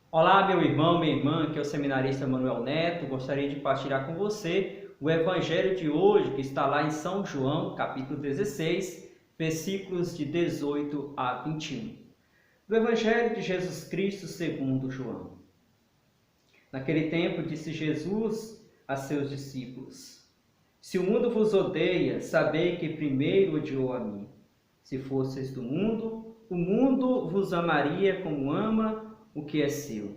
Olá, meu irmão, minha irmã, que é o seminarista Manuel Neto. Gostaria de partilhar com você o evangelho de hoje, que está lá em São João, capítulo 16, versículos de 18 a 21. Do evangelho de Jesus Cristo segundo João. Naquele tempo disse Jesus a seus discípulos: Se o mundo vos odeia, sabei que primeiro odiou a mim. Se fosseis do mundo, o mundo vos amaria como ama o que é seu.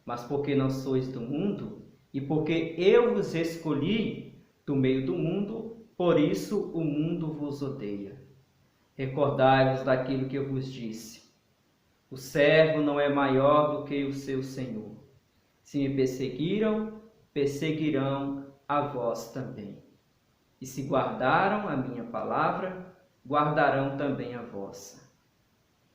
Mas porque não sois do mundo, e porque eu vos escolhi do meio do mundo, por isso o mundo vos odeia. Recordai-vos daquilo que eu vos disse. O servo não é maior do que o seu senhor. Se me perseguiram, perseguirão a vós também. E se guardaram a minha palavra, guardarão também a vossa.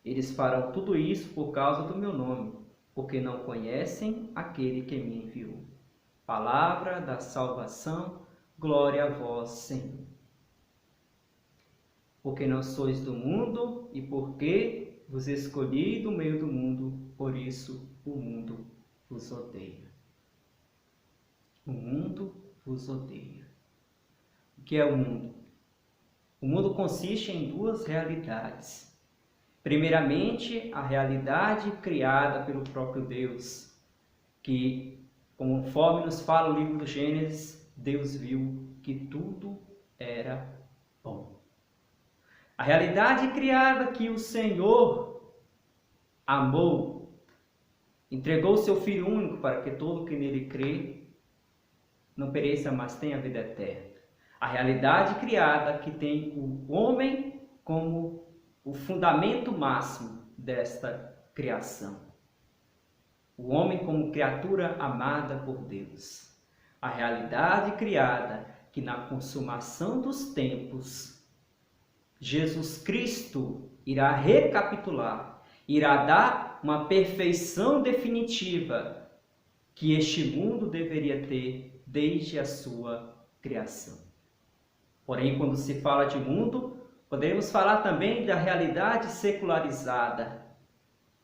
Eles farão tudo isso por causa do meu nome, porque não conhecem aquele que me enviou. Palavra da salvação, glória a vós, Senhor. Porque não sois do mundo e porque vos escolhi do meio do mundo, por isso o mundo vos odeia. O mundo vos odeia. O que é o mundo? O mundo consiste em duas realidades. Primeiramente, a realidade criada pelo próprio Deus, que, conforme nos fala o livro do Gênesis, Deus viu que tudo era bom. A realidade criada que o Senhor amou, entregou o seu Filho único para que todo que nele crê não pereça, mas tenha vida eterna. A realidade criada que tem o homem como o fundamento máximo desta criação. O homem como criatura amada por Deus. A realidade criada que na consumação dos tempos, Jesus Cristo irá recapitular, irá dar uma perfeição definitiva que este mundo deveria ter desde a sua criação. Porém, quando se fala de mundo, podemos falar também da realidade secularizada,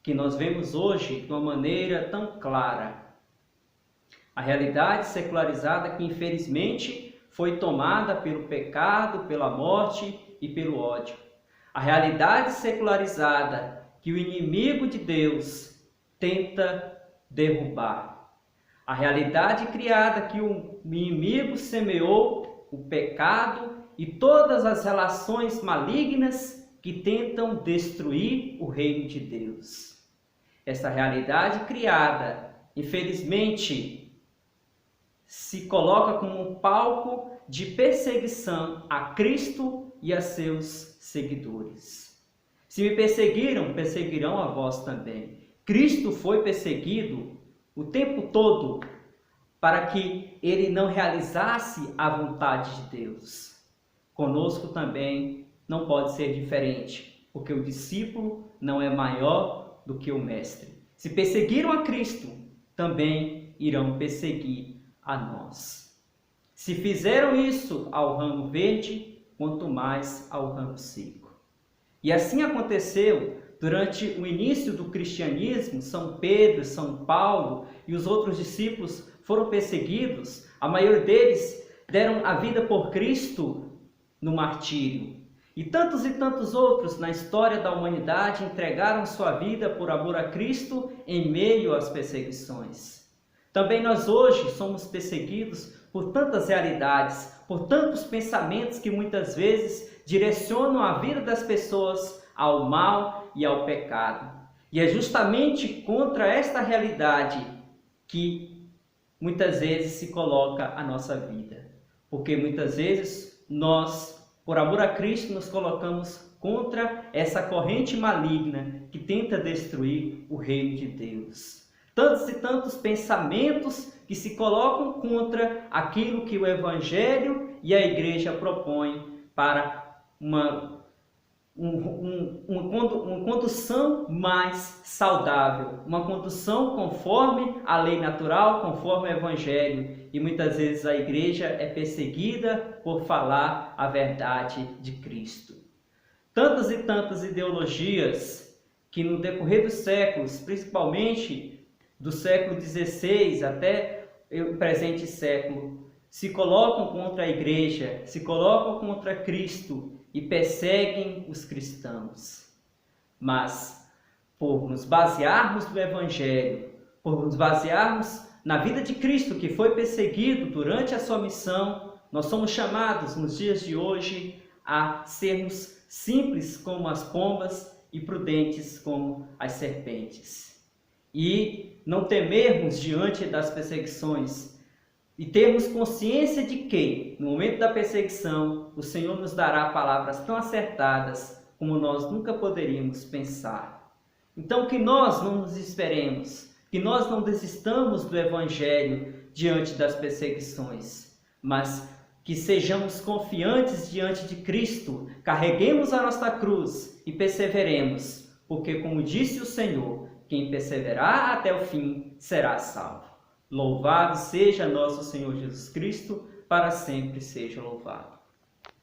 que nós vemos hoje de uma maneira tão clara. A realidade secularizada que, infelizmente, foi tomada pelo pecado, pela morte e pelo ódio. A realidade secularizada que o inimigo de Deus tenta derrubar. A realidade criada que o inimigo semeou, o pecado e todas as relações malignas que tentam destruir o reino de Deus. Essa realidade criada, infelizmente, se coloca como um palco de perseguição a Cristo e a seus seguidores. Se me perseguiram, perseguirão a vós também. Cristo foi perseguido o tempo todo para que ele não realizasse a vontade de Deus. Conosco também não pode ser diferente, porque o discípulo não é maior do que o mestre. Se perseguiram a Cristo, também irão perseguir a nós. Se fizeram isso ao ramo verde, quanto mais ao ramo seco. E assim aconteceu durante o início do cristianismo. São Pedro, São Paulo e os outros discípulos foram perseguidos. A maioria deles deram a vida por Cristo no martírio. E tantos outros na história da humanidade entregaram sua vida por amor a Cristo em meio às perseguições. Também nós hoje somos perseguidos por tantas realidades, por tantos pensamentos que muitas vezes direcionam a vida das pessoas ao mal e ao pecado. E é justamente contra esta realidade que muitas vezes se coloca a nossa vida. Porque muitas vezes nós, por amor a Cristo, nos colocamos contra essa corrente maligna que tenta destruir o reino de Deus. Tantos e tantos pensamentos que se colocam contra aquilo que o Evangelho e a Igreja propõem para uma condução mais saudável, uma condução conforme a lei natural, conforme o Evangelho. E muitas vezes a igreja é perseguida por falar a verdade de Cristo. Tantas e tantas ideologias que no decorrer dos séculos, principalmente do século XVI até o presente século se colocam contra a igreja, se colocam contra Cristo e perseguem os cristãos. Mas, por nos basearmos no Evangelho, por nos basearmos na vida de Cristo, que foi perseguido durante a sua missão, nós somos chamados nos dias de hoje a sermos simples como as pombas e prudentes como as serpentes. E não temermos diante das perseguições e termos consciência de que, no momento da perseguição, o Senhor nos dará palavras tão acertadas como nós nunca poderíamos pensar. Então, que nós não nos esperemos, que nós não desistamos do Evangelho diante das perseguições, mas que sejamos confiantes diante de Cristo, carreguemos a nossa cruz e perseveremos, porque, como disse o Senhor, quem perseverar até o fim será salvo. Louvado seja nosso Senhor Jesus Cristo, para sempre seja louvado.